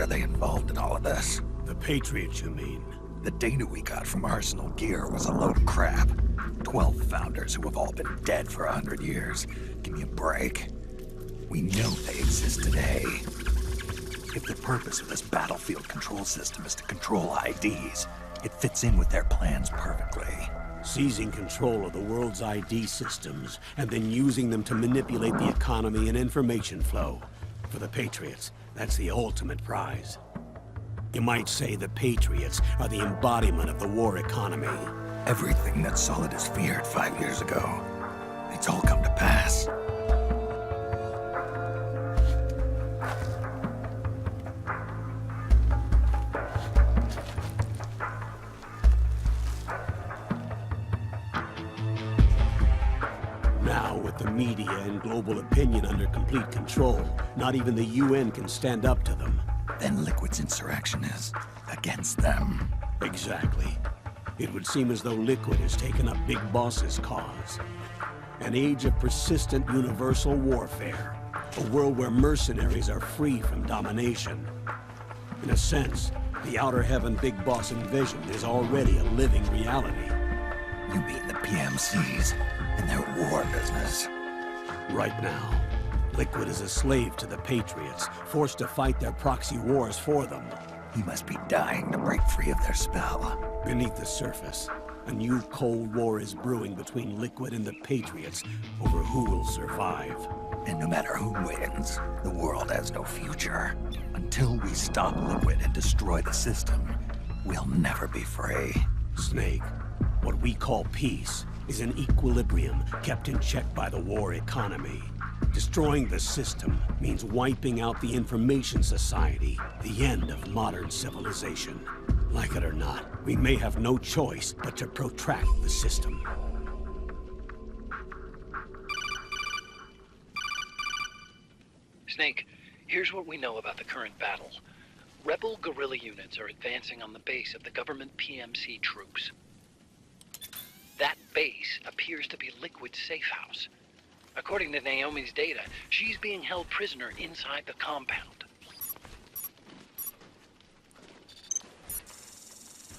are they involved in all of this? The Patriots, you mean? The data we got from Arsenal Gear was a load of crap. 12 founders who have all been dead for 100 years. Give me a break. We know they exist today. If the purpose of this battlefield control system is to control IDs, it fits in with their plans perfectly. Seizing control of the world's ID systems, and then using them to manipulate the economy and information flow. For the Patriots, that's the ultimate prize. You might say the Patriots are the embodiment of the war economy. Everything that Solidus feared 5 years ago, it's all come to pass. Now, with the media and global opinion under complete control, not even the UN can stand up to them. Then Liquid's insurrection is against them. Exactly. It would seem as though Liquid has taken up Big Boss's cause. An age of persistent universal warfare. A world where mercenaries are free from domination. In a sense, the Outer Heaven Big Boss envisioned is already a living reality. You mean the PMCs and their war business? Right now, Liquid is a slave to the Patriots, forced to fight their proxy wars for them. He must be dying to break free of their spell. Beneath the surface, a new Cold War is brewing between Liquid and the Patriots over who will survive. And no matter who wins, the world has no future. Until we stop Liquid and destroy the system, we'll never be free. Snake, what we call peace is an equilibrium kept in check by the war economy. Destroying the system means wiping out the information society, the end of modern civilization. Like it or not, we may have no choice but to protract the system. Snake, here's what we know about the current battle. Rebel guerrilla units are advancing on the base of the government PMC troops. That base appears to be Liquid's safe house. According to Naomi's data, she's being held prisoner inside the compound.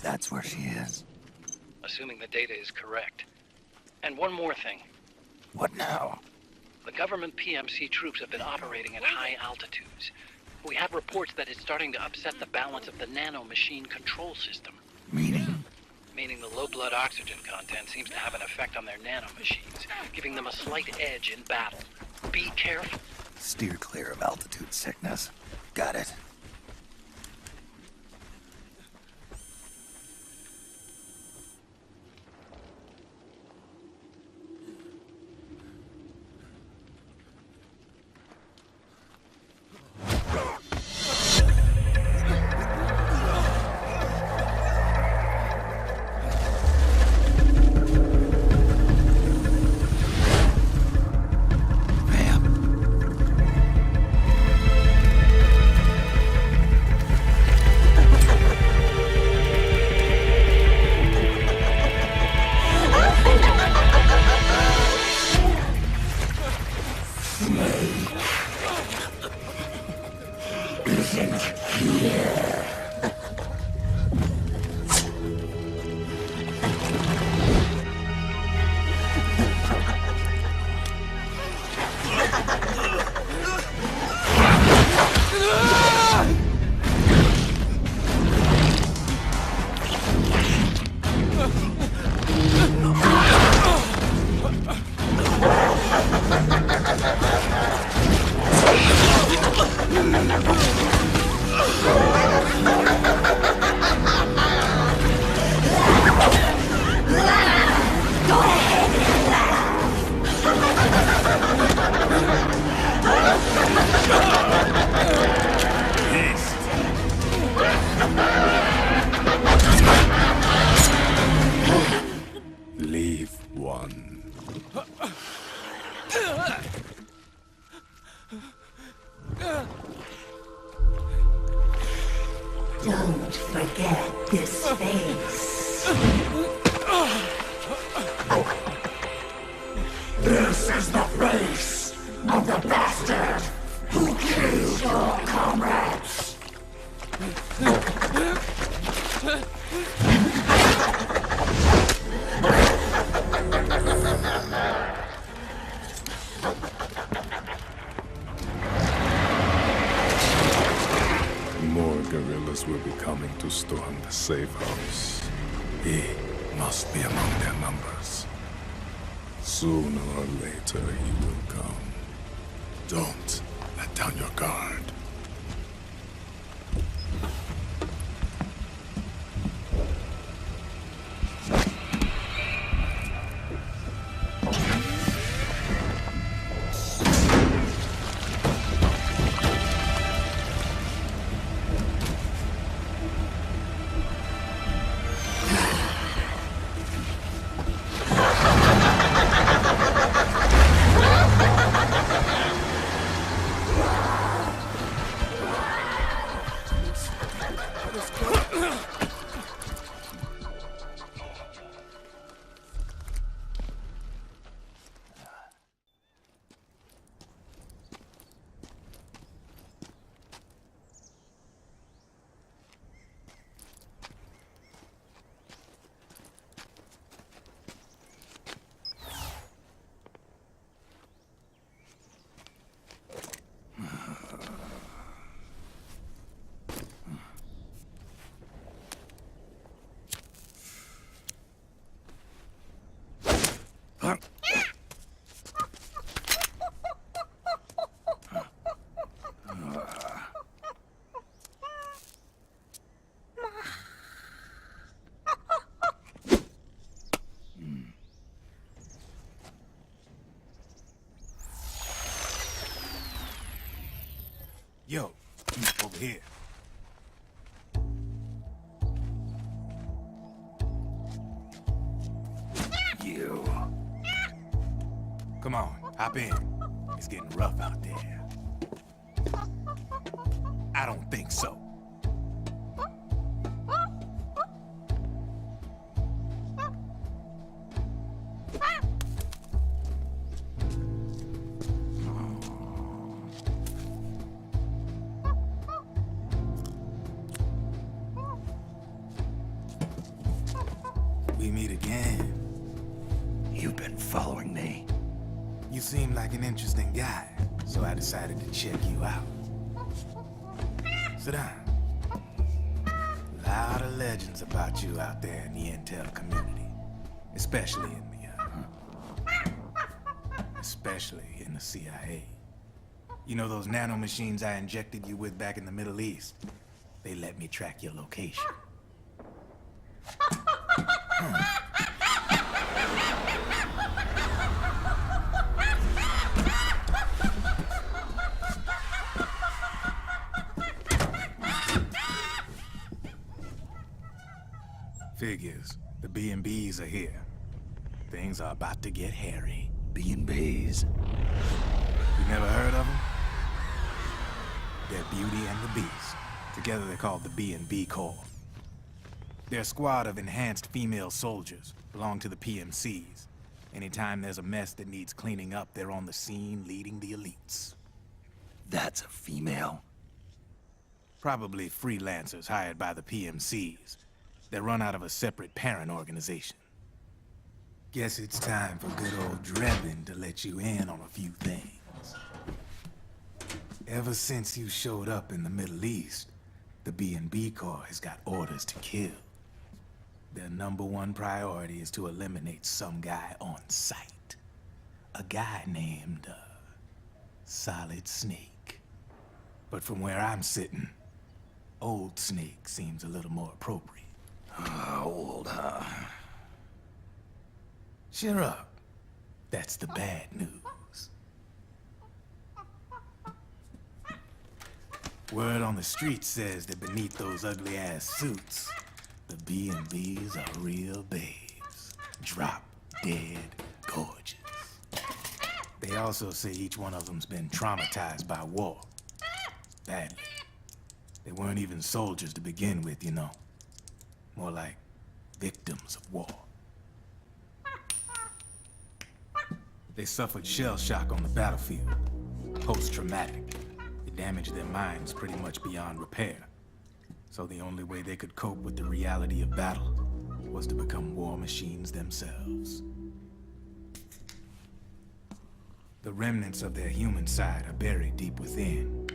That's where she is. Assuming the data is correct. And one more thing. What now? The government PMC troops have been operating at high altitudes. We have reports that it's starting to upset the balance of the nano-machine control system. Meaning? Meaning the low blood oxygen content seems to have an effect on their nano-machines, giving them a slight edge in battle. Be careful. Steer clear of altitude sickness. Got it. Leave one. Don't forget this face. This is the face of the bastard who killed your comrades. storm the safe house. He must be among their numbers. Sooner or later, he will come. Don't let down your guard. Yo, over here. You. Come on, hop in. It's getting rough out there. I don't think so. We meet again. You've been following me. You seem like an interesting guy, so I decided to check you out. Sit down. A lot of legends about you out there in the intel community, especially in the CIA. You know those nanomachines I injected you with back in the Middle East? They let me track your location. Figures. The B&Bs are here. Things are about to get hairy. B&Bs. You never heard of them? They're Beauty and the Beast. Together they're called the B&B Corps. They're a squad of enhanced female soldiers, belong to the PMCs. Anytime there's a mess that needs cleaning up, they're on the scene leading the elites. That's a female? Probably freelancers hired by the PMCs. They're run out of a separate parent organization. Guess it's time for good old Drebin to let you in on a few things. Ever since you showed up in the Middle East, the B&B Corps has got orders to kill. Their #1 priority is to eliminate some guy on sight. A guy named, Solid Snake. But from where I'm sitting, Old Snake seems a little more appropriate. Old, huh? Cheer up. That's the bad news. Word on the street says that beneath those ugly-ass suits, the B&Bs are real babes. Drop dead gorgeous. They also say each one of them's been traumatized by war. Badly. They weren't even soldiers to begin with, you know. More like victims of war. They suffered shell shock on the battlefield. Post-traumatic. It damaged their minds pretty much beyond repair. So the only way they could cope with the reality of battle was to become war machines themselves. The remnants of their human side are buried deep within.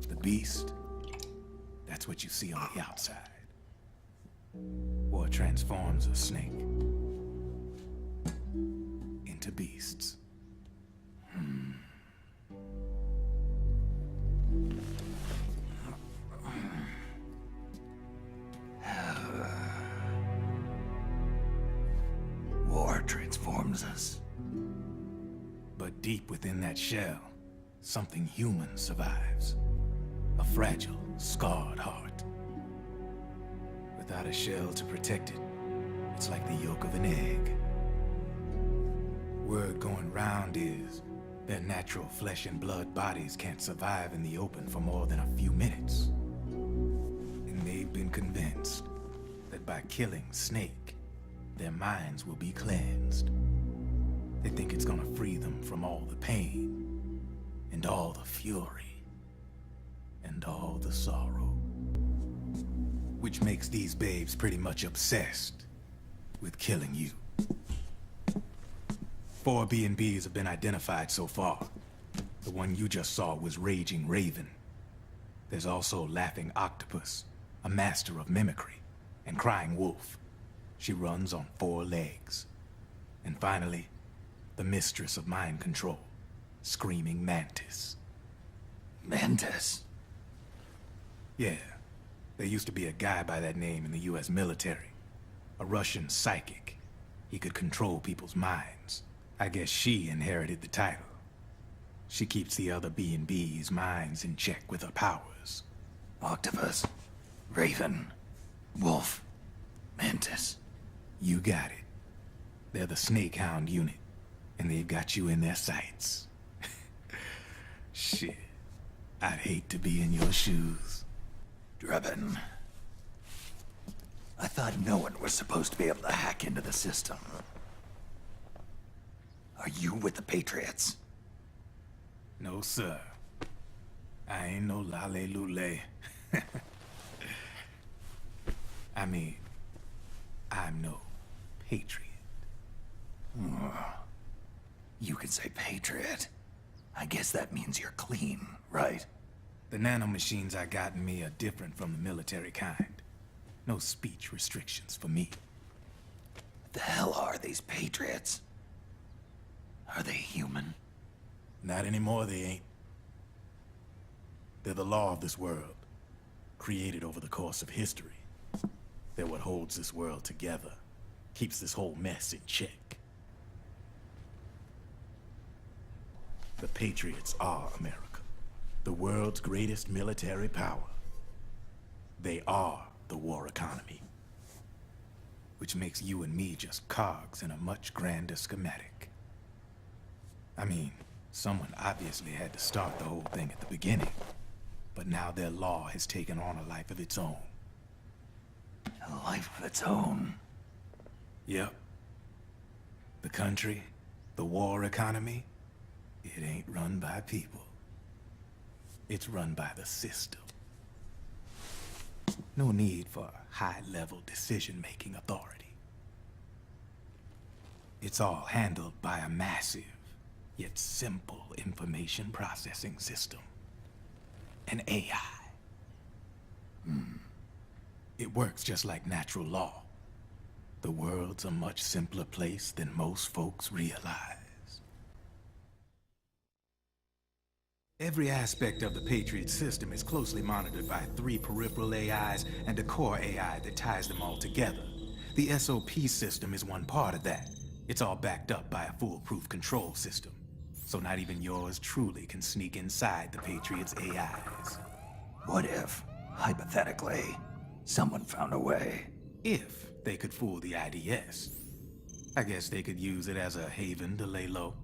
The beast, that's what you see on the outside. War transforms a snake into beasts. War transforms us. But deep within that shell, something human survives. A fragile, scarred heart. Without a shell to protect it, it's like the yolk of an egg. Word going round is their natural flesh and blood bodies can't survive in the open for more than a few minutes. And they've been convinced that by killing Snake, their minds will be cleansed. They think it's gonna free them from all the pain, and all the fury, and all the sorrow. Which makes these babes pretty much obsessed with killing you. 4 B&Bs have been identified so far. The one you just saw was Raging Raven. There's also Laughing Octopus, a master of mimicry, and Crying Wolf. She runs on 4 legs. And finally, the mistress of mind control, Screaming Mantis. Mantis? Yeah, there used to be a guy by that name in the US military. A Russian psychic. He could control people's minds. I guess she inherited the title. She keeps the other B&B's minds in check with her powers. Octopus, Raven, Wolf, Mantis. You got it. They're the Snake Hound unit, and they've got you in their sights. Shit. I'd hate to be in your shoes. Drebin. I thought no one was supposed to be able to hack into the system. Are you with the Patriots? No, sir. I ain't no lale-lule. I mean, I'm no patriot. You can say Patriot. I guess that means you're clean, right? The nanomachines I got in me are different from the military kind. No speech restrictions for me. What the hell are these Patriots? Are they human? Not anymore, they ain't. They're the law of this world, created over the course of history. They're what holds this world together, keeps this whole mess in check. The Patriots are America, the world's greatest military power. They are the war economy, which makes you and me just cogs in a much grander schematic. I mean, someone obviously had to start the whole thing at the beginning, but now their law has taken on a life of its own. A life of its own? Yep. The country, the war economy, it ain't run by people. It's run by the system. No need for high-level decision-making authority. It's all handled by a massive, yet simple information processing system. An AI. It works just like natural law. The world's a much simpler place than most folks realize. Every aspect of the Patriot system is closely monitored by 3 peripheral AIs and a core AI that ties them all together. The SOP system is one part of that. It's all backed up by a foolproof control system. So not even yours truly can sneak inside the Patriots' AIs. What if, hypothetically, someone found a way? If they could fool the IDS. I guess they could use it as a haven to lay low.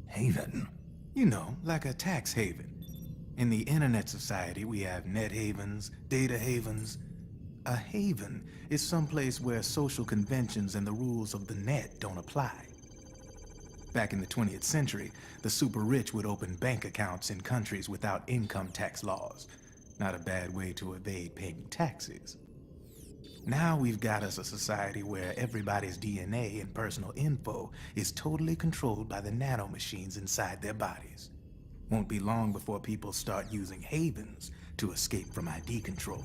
Haven? You know, like a tax haven. In the internet society, we have net havens, data havens. A haven is someplace where social conventions and the rules of the net don't apply. Back in the 20th century, the super rich would open bank accounts in countries without income tax laws. Not a bad way to evade paying taxes. Now we've got us a society where everybody's DNA and personal info is totally controlled by the nanomachines inside their bodies. Won't be long before people start using havens to escape from ID control.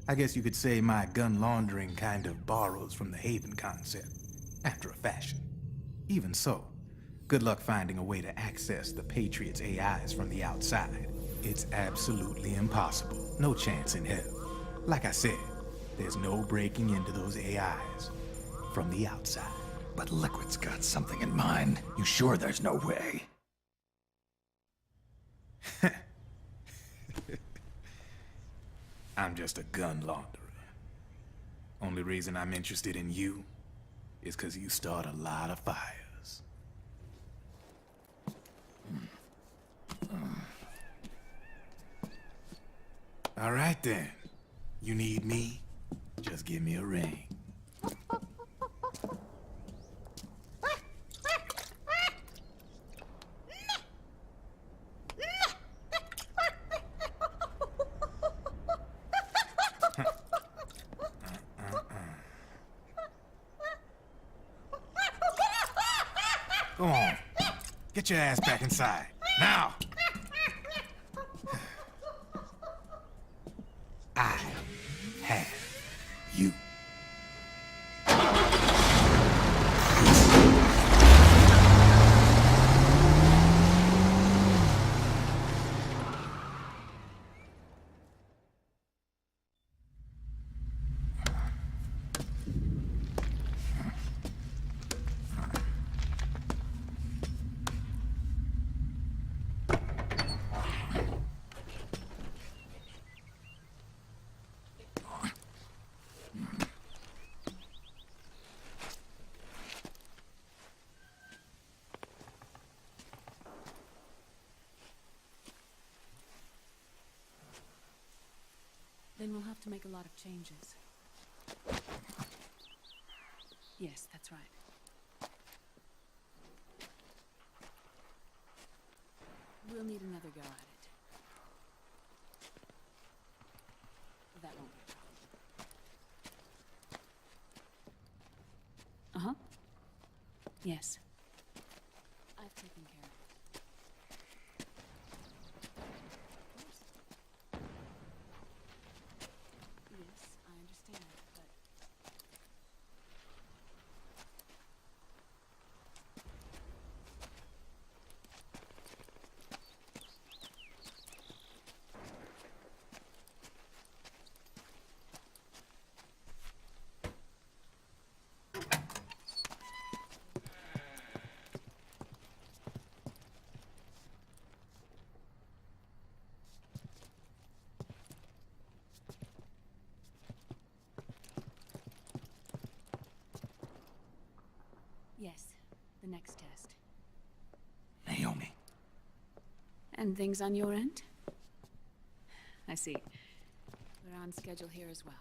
I guess you could say my gun laundering kind of borrows from the Haven concept, after a fashion. Even so, good luck finding a way to access the Patriots' AIs from the outside. It's absolutely impossible. No chance in hell. Like I said, there's no breaking into those AIs from the outside. But Liquid's got something in mind. You sure there's no way? I'm just a gun launderer. Only reason I'm interested in you is because you start a lot of fires. All right then. You need me? Just give me a ring. Go on. Get your ass back inside. Now! I have you. Then we'll have to make a lot of changes. Yes, that's right. We'll need another go at it. That won't be a problem. Uh-huh. Yes. I've taken care of it. Yes, I understand, but... Yes, the next test. Naomi. And things on your end? I see. We're on schedule here as well.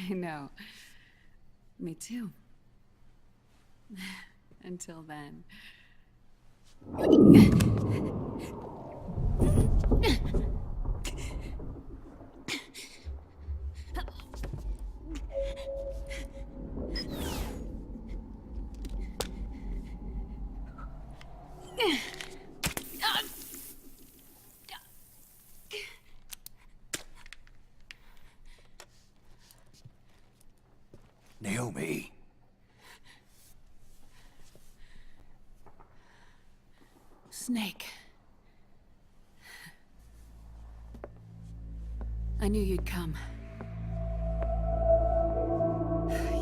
I know. Me too. Until then. Naomi. Snake. I knew you'd come.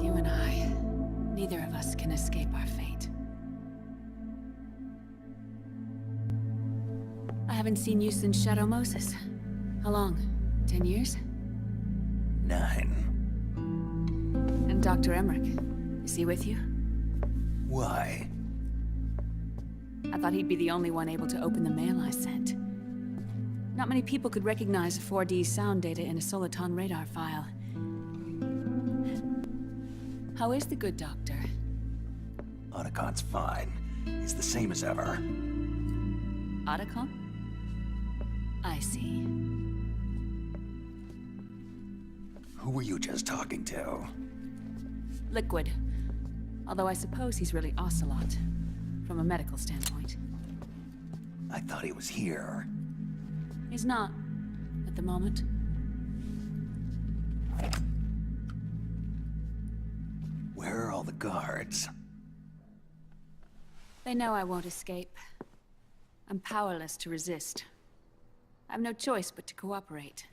You and I, neither of us can escape our fate. I haven't seen you since Shadow Moses. How long? 10 years? 9. And Dr. Emmerich, is he with you? Why? I thought he'd be the only one able to open the mail I sent. Not many people could recognize 4D sound data in a Soliton radar file. How is the good doctor? Otacon's fine. He's the same as ever. Otacon? I see. Who were you just talking to? Liquid. Although I suppose he's really Ocelot, from a medical standpoint. I thought he was here. He's not, but the moment. Where are all the guards? They know I won't escape. I'm powerless to resist. I have no choice but to cooperate.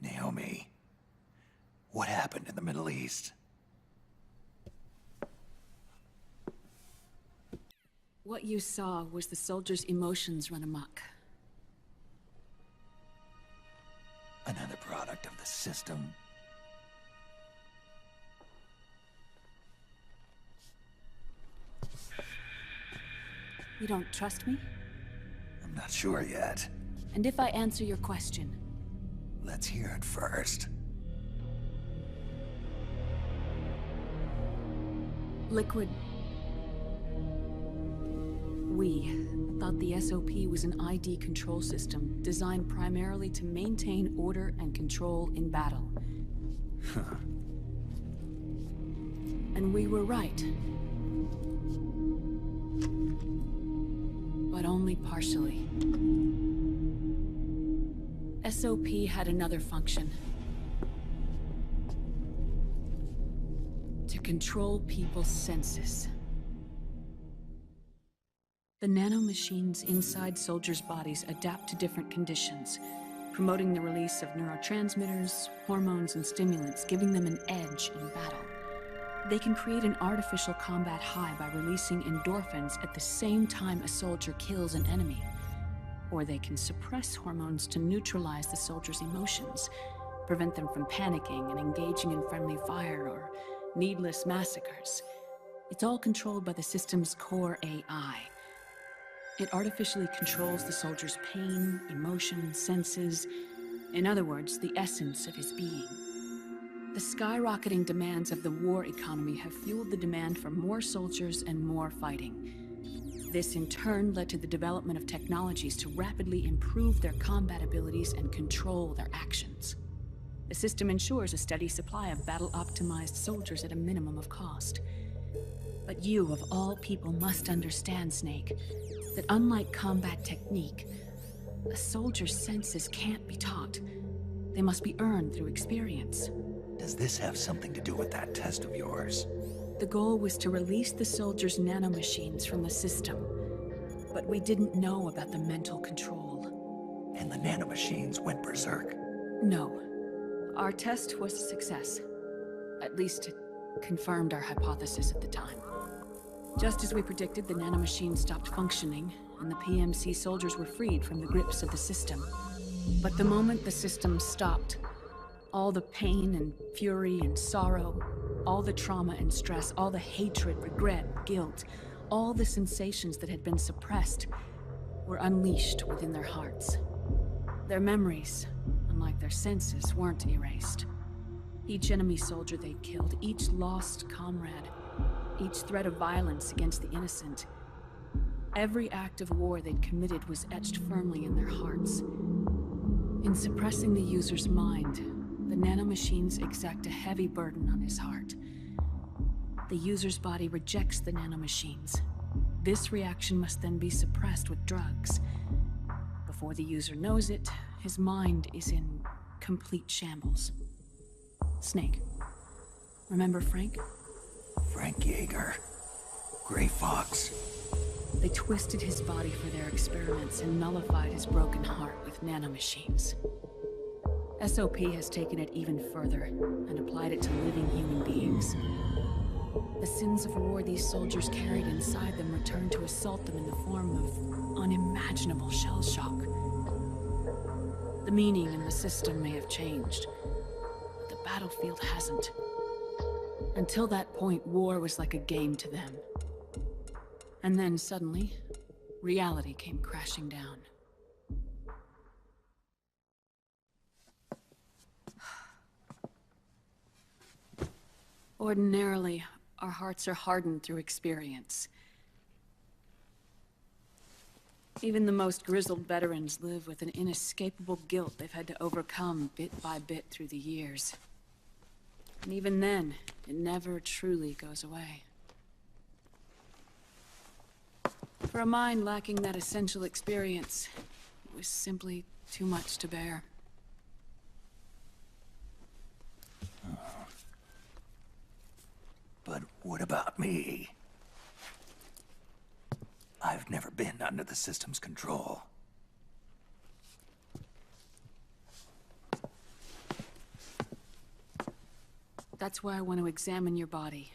Naomi, what happened in the Middle East? What you saw was the soldiers' emotions run amok. Another product of the system. You don't trust me? I'm not sure yet. And if I answer your question? Let's hear it first. Liquid. We thought the SOP was an ID control system designed primarily to maintain order and control in battle. And we were right. But only partially. SOP had another function. To control people's senses. The nanomachines inside soldiers' bodies adapt to different conditions, promoting the release of neurotransmitters, hormones, and stimulants, giving them an edge in battle. They can create an artificial combat high by releasing endorphins at the same time a soldier kills an enemy. Or they can suppress hormones to neutralize the soldier's emotions, prevent them from panicking and engaging in friendly fire or needless massacres. It's all controlled by the system's core AI. It artificially controls the soldier's pain, emotion, senses, in other words, the essence of his being. The skyrocketing demands of the war economy have fueled the demand for more soldiers and more fighting. This in turn led to the development of technologies to rapidly improve their combat abilities and control their actions. The system ensures a steady supply of battle-optimized soldiers at a minimum of cost. But you, of all people, must understand, Snake, that unlike combat technique, a soldier's senses can't be taught. They must be earned through experience. Does this have something to do with that test of yours? The goal was to release the soldiers' nanomachines from the system, but we didn't know about the mental control. And the nanomachines went berserk? No. Our test was a success. At least it confirmed our hypothesis at the time. Just as we predicted, the nanomachines stopped functioning, and the PMC soldiers were freed from the grips of the system. But the moment the system stopped, all the pain and fury and sorrow, all the trauma and stress, all the hatred, regret, guilt, all the sensations that had been suppressed were unleashed within their hearts. Their memories, unlike their senses, weren't erased. Each enemy soldier they'd killed, each lost comrade, each threat of violence against the innocent, every act of war they'd committed was etched firmly in their hearts. In suppressing the user's mind, the nanomachines exact a heavy burden on his heart. The user's body rejects the nanomachines. This reaction must then be suppressed with drugs. Before the user knows it, his mind is in complete shambles. Snake. Remember Frank? Frank Yeager. Gray Fox. They twisted his body for their experiments and nullified his broken heart with nanomachines. SOP has taken it even further and applied it to living human beings. The sins of war these soldiers carried inside them returned to assault them in the form of unimaginable shell shock. The meaning in the system may have changed, but the battlefield hasn't. Until that point, war was like a game to them. And then suddenly, reality came crashing down. Ordinarily, our hearts are hardened through experience. Even the most grizzled veterans live with an inescapable guilt they've had to overcome bit by bit through the years. And even then, it never truly goes away. For a mind lacking that essential experience, it was simply too much to bear. But what about me? I've never been under the system's control. That's why I want to examine your body.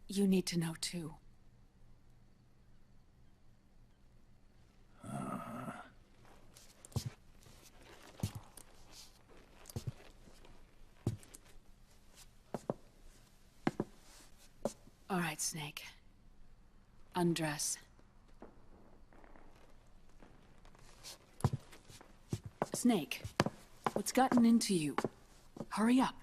You need to know too. All right, Snake. Undress. Snake, what's gotten into you? Hurry up.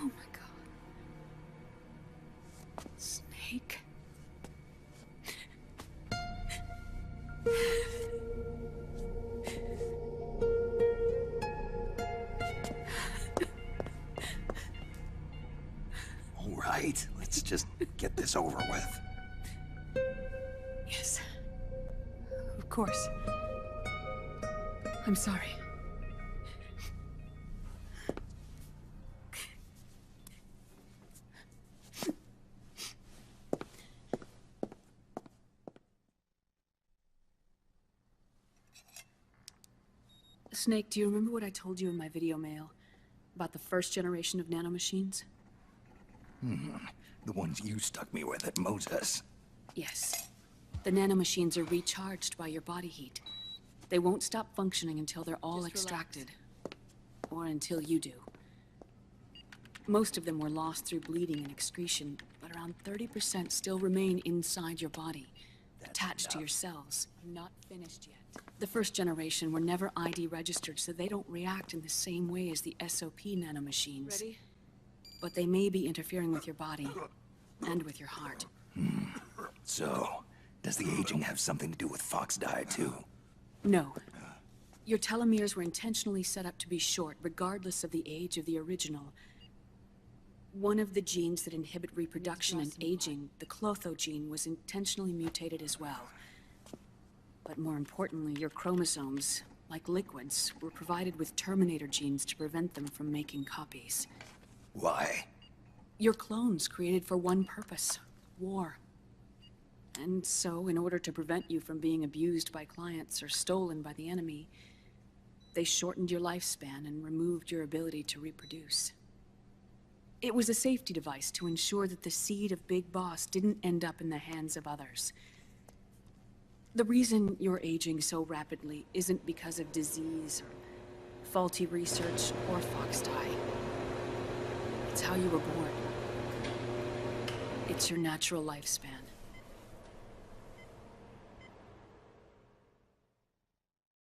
Oh my God. Snake. All right, let's just get this over with. Yes. Of course. I'm sorry. Snake, do you remember what I told you in my video mail about the first generation of nanomachines? The ones you stuck me with at Moses. Yes. The nanomachines are recharged by your body heat. They won't stop functioning until they're all extracted. Or until you do. Most of them were lost through bleeding and excretion, but around 30% still remain inside your body, attached to your cells. I'm not finished yet. The first generation were never ID registered, so they don't react in the same way as the SOP nanomachines. Ready? But they may be interfering with your body, and with your heart. So, does the aging have something to do with Fox die too? No. Your telomeres were intentionally set up to be short, regardless of the age of the original. One of the genes that inhibit reproduction and aging, the Clotho gene, was intentionally mutated as well. But more importantly, your chromosomes, like liquids, were provided with terminator genes to prevent them from making copies. Why? Your clones created for one purpose: war. And so, in order to prevent you from being abused by clients or stolen by the enemy, they shortened your lifespan and removed your ability to reproduce. It was a safety device to ensure that the seed of Big Boss didn't end up in the hands of others. The reason you're aging so rapidly isn't because of disease or faulty research or Fox die. It's how you were born. It's your natural lifespan.